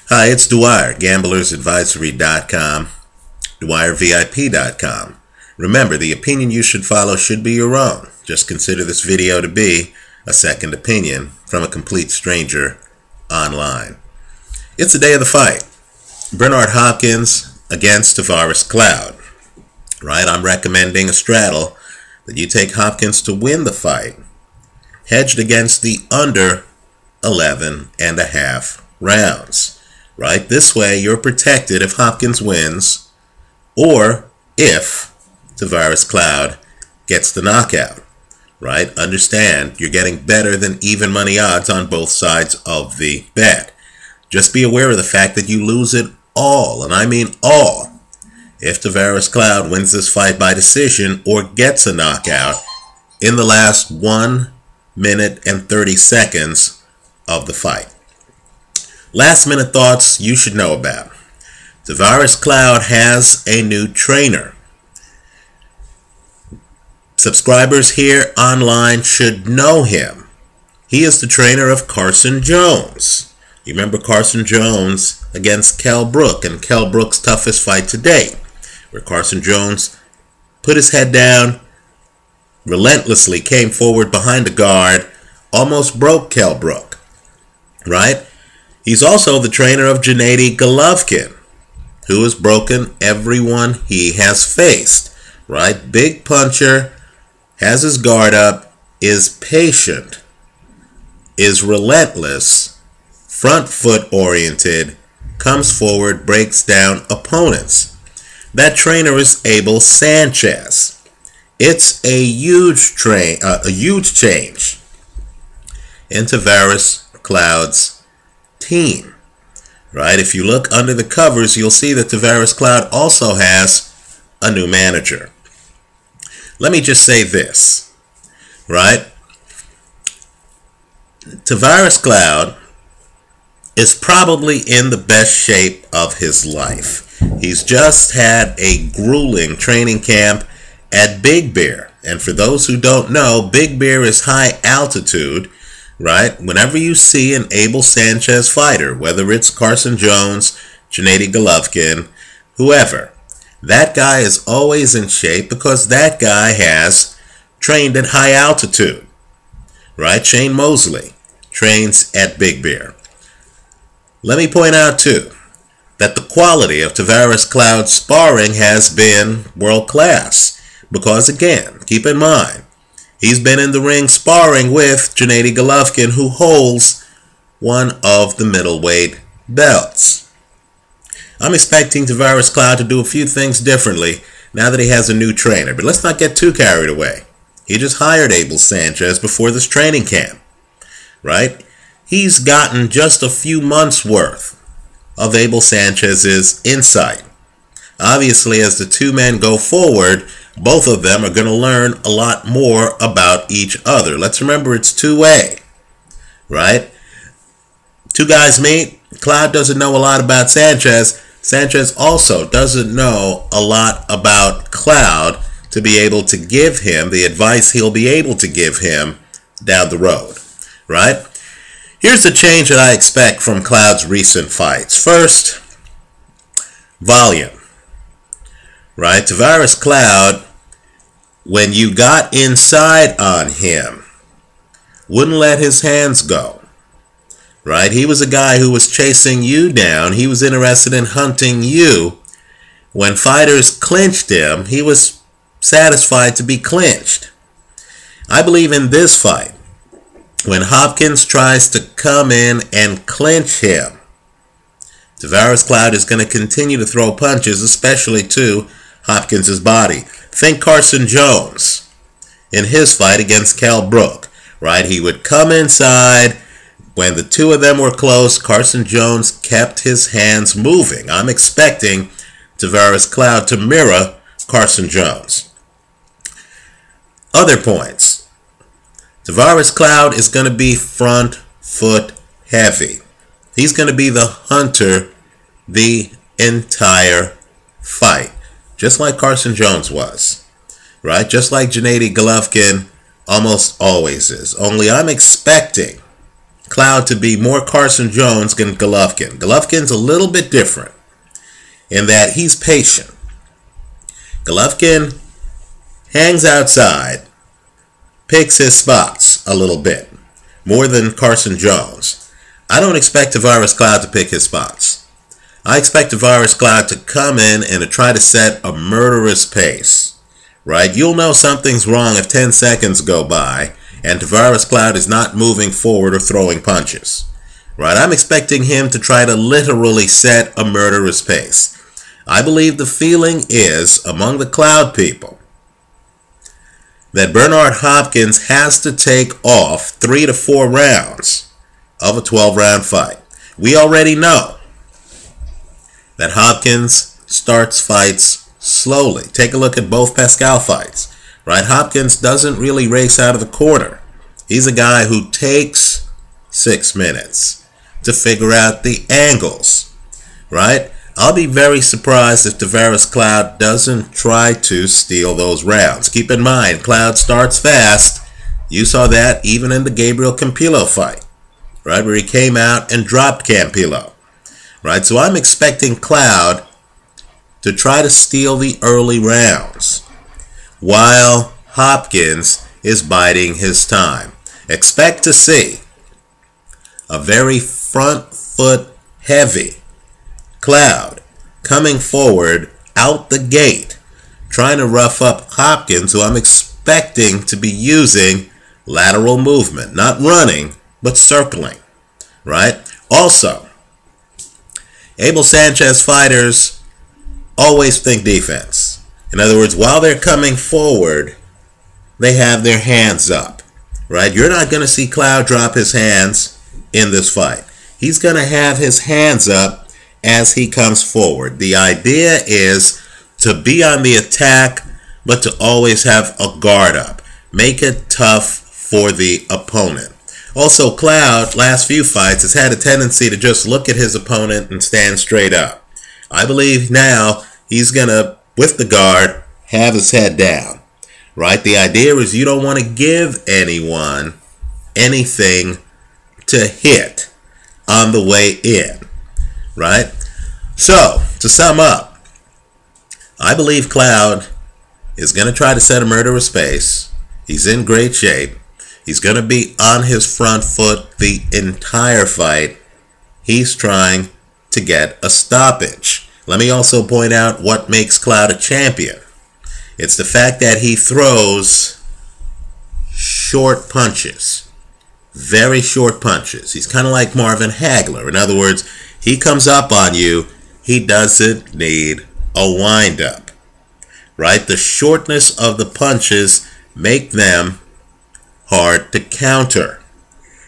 Hi, it's Dwyer, gamblersadvisory.com, DwyerVIP.com. Remember, the opinion you should follow should be your own. Just consider this video to be a second opinion from a complete stranger online. It's the day of the fight. Bernard Hopkins against Tavares Cloud. Right? I'm recommending a straddle that you take Hopkins to win the fight, hedged against the under 11.5 rounds. Right? This way you're protected if Hopkins wins or if Tavares Cloud gets the knockout. Right? Understand, you're getting better than even money odds on both sides of the bet. Just be aware of the fact that you lose it all, and I mean all, if Tavares Cloud wins this fight by decision or gets a knockout in the last 1 minute and 30 seconds of the fight. Last minute thoughts you should know about. Tavares Cloud has a new trainer. Subscribers here online should know him. He is the trainer of Carson Jones. You remember Carson Jones against Kell Brook and Kell Brook's toughest fight to date, where Carson Jones put his head down, relentlessly came forward behind the guard, almost broke Kell Brook. Right? He's also the trainer of Gennady Golovkin, who has broken everyone he has faced. Right? Big puncher, has his guard up, is patient, is relentless, front foot oriented, comes forward, breaks down opponents. That trainer is Abel Sanchez. It's a huge change in Tavares Cloud's team. Right? If you look under the covers, you'll see that Tavares Cloud also has a new manager. Let me just say this, right? Tavares Cloud is probably in the best shape of his life. He's just had a grueling training camp at Big Bear. And for those who don't know, Big Bear is high altitude, right? Whenever you see an Abel Sanchez fighter, whether it's Carson Jones, Gennady Golovkin, whoever, that guy is always in shape because that guy has trained at high altitude. Right? Shane Mosley trains at Big Bear. Let me point out too that the quality of Tavares Cloud's sparring has been world class. Because again, keep in mind, he's been in the ring sparring with Gennady Golovkin, who holds one of the middleweight belts. I'm expecting Tavares Cloud to do a few things differently now that he has a new trainer. But let's not get too carried away. He just hired Abel Sanchez before this training camp. Right? He's gotten just a few months worth of Abel Sanchez's insight. Obviously, as the two men go forward, both of them are going to learn a lot more about each other. Let's remember it's two-way. Right? Two guys meet. Cloud doesn't know a lot about Sanchez. Sanchez also doesn't know a lot about Cloud to be able to give him the advice he'll be able to give him down the road. Right? Here's the change that I expect from Cloud's recent fights. First, volume. Right? Tavares Cloud, when you got inside on him, wouldn't let his hands go. Right? He was a guy who was chasing you down. He was interested in hunting you. When fighters clinched him, he was satisfied to be clinched. I believe in this fight, when Hopkins tries to come in and clinch him, Tavares Cloud is going to continue to throw punches, especially to Hopkins' body. Think Carson Jones in his fight against Kell Brook. Right? He would come inside. When the two of them were close, Carson Jones kept his hands moving. I'm expecting Tavares Cloud to mirror Carson Jones. Other points. Tavares Cloud is going to be front foot heavy. He's going to be the hunter the entire fight, just like Carson Jones was. Right? Just like Gennady Golovkin almost always is. Only I'm expecting Cloud to be more Carson Jones than Golovkin. Golovkin's a little bit different in that he's patient. Golovkin hangs outside, picks his spots a little bit, more than Carson Jones. I don't expect Tavares Cloud to pick his spots. I expect Tavares Cloud to come in and to try to set a murderous pace, right? You'll know something's wrong if 10 seconds go by and Tavares Cloud is not moving forward or throwing punches, right? I'm expecting him to try to literally set a murderous pace. I believe the feeling is, among the Cloud people, that Bernard Hopkins has to take off 3 to 4 rounds of a 12-round fight. We already know that Hopkins starts fights slowly. Take a look at both Pascal fights, right? Hopkins doesn't really race out of the corner. He's a guy who takes 6 minutes to figure out the angles, right? I'll be very surprised if Tavares Cloud doesn't try to steal those rounds. Keep in mind, Cloud starts fast. You saw that even in the Gabriel Campillo fight, right, where he came out and dropped Campillo, right? So I'm expecting Cloud to try to steal the early rounds while Hopkins is biding his time. Expect to see a very front foot heavy Cloud coming forward out the gate, trying to rough up Hopkins, who I'm expecting to be using lateral movement, not running, but circling, right? Also, Abel Sanchez fighters always think defense. In other words, while they're coming forward, they have their hands up, right? You're not going to see Cloud drop his hands in this fight. He's going to have his hands up as he comes forward. The idea is to be on the attack, but to always have a guard up. Make it tough for the opponent. Also, Cloud, last few fights, has had a tendency to just look at his opponent and stand straight up. I believe now he's going to, with the guard, have his head down, right? The idea is you don't want to give anyone anything to hit on the way in, right? So, to sum up, I believe Cloud is going to try to set a murderous pace. He's in great shape. He's going to be on his front foot the entire fight. He's trying to get a stoppage. Let me also point out what makes Cloud a champion. It's the fact that he throws short punches. Very short punches. He's kind of like Marvin Hagler. In other words, he comes up on you, he doesn't need a wind-up, right? The shortness of the punches make them hard to counter,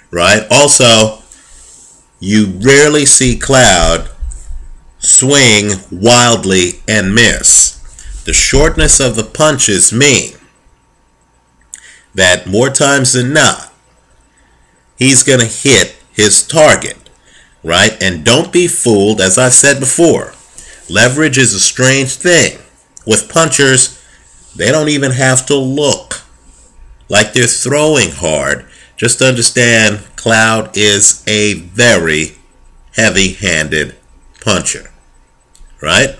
right? Also, you rarely see Cloud swing wildly and miss. The shortness of the punches mean that more times than not, he's going to hit his target, right? And don't be fooled, as I've said before. Leverage is a strange thing. With punchers, they don't even have to look like they're throwing hard. Just understand, Cloud is a very heavy-handed puncher, right?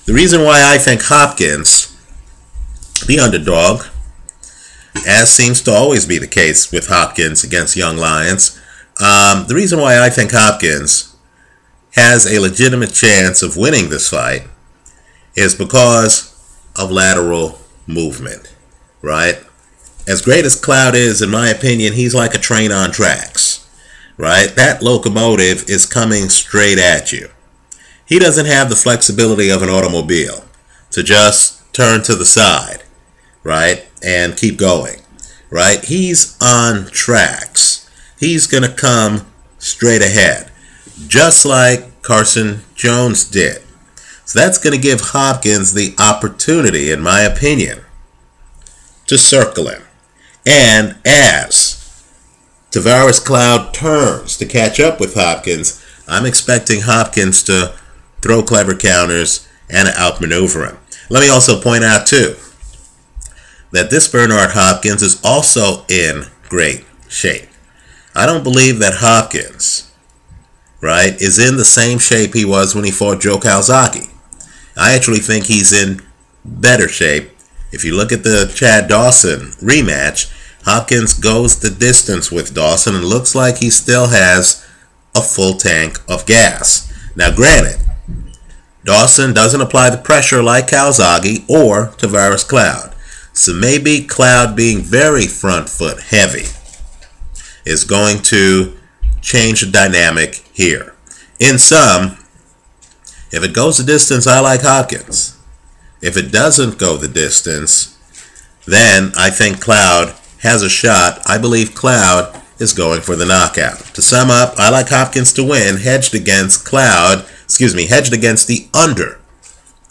The reason why I think Hopkins, the underdog, as seems to always be the case with Hopkins against Young Lions, the reason why I think Hopkins has a legitimate chance of winning this fight is because of lateral movement, right? As great as Cloud is, in my opinion, he's like a train on tracks, right? That locomotive is coming straight at you. He doesn't have the flexibility of an automobile to just turn to the side, right, and keep going, right? He's on tracks. He's going to come straight ahead, just like Carson Jones did. So that's going to give Hopkins the opportunity, in my opinion, to circle him. And as Tavares Cloud turns to catch up with Hopkins, I'm expecting Hopkins to throw clever counters and outmaneuver him. Let me also point out, too, that this Bernard Hopkins is also in great shape. I don't believe that Hopkins, right, is in the same shape he was when he fought Joe Calzaghe. I actually think he's in better shape. If you look at the Chad Dawson rematch, Hopkins goes the distance with Dawson and looks like he still has a full tank of gas. Now granted, Dawson doesn't apply the pressure like Calzaghe or Tavares Cloud. So maybe Cloud being very front foot heavy is going to change the dynamic here. In sum, if it goes the distance, I like Hopkins. If it doesn't go the distance, then I think Cloud has a shot. I believe Cloud is going for the knockout. To sum up, I like Hopkins to win, hedged against hedged against the under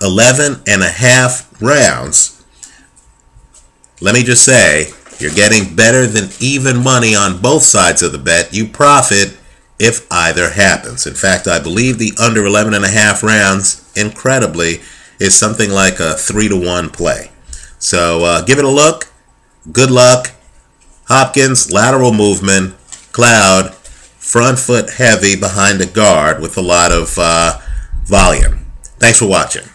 11.5 rounds. Let me just say, you're getting better than even money on both sides of the bet. You profit if either happens. In fact, I believe the under 11.5 rounds, incredibly, is something like a 3-to-1 play. So give it a look. Good luck. Hopkins, lateral movement. Cloud, front foot heavy behind a guard with a lot of volume. Thanks for watching.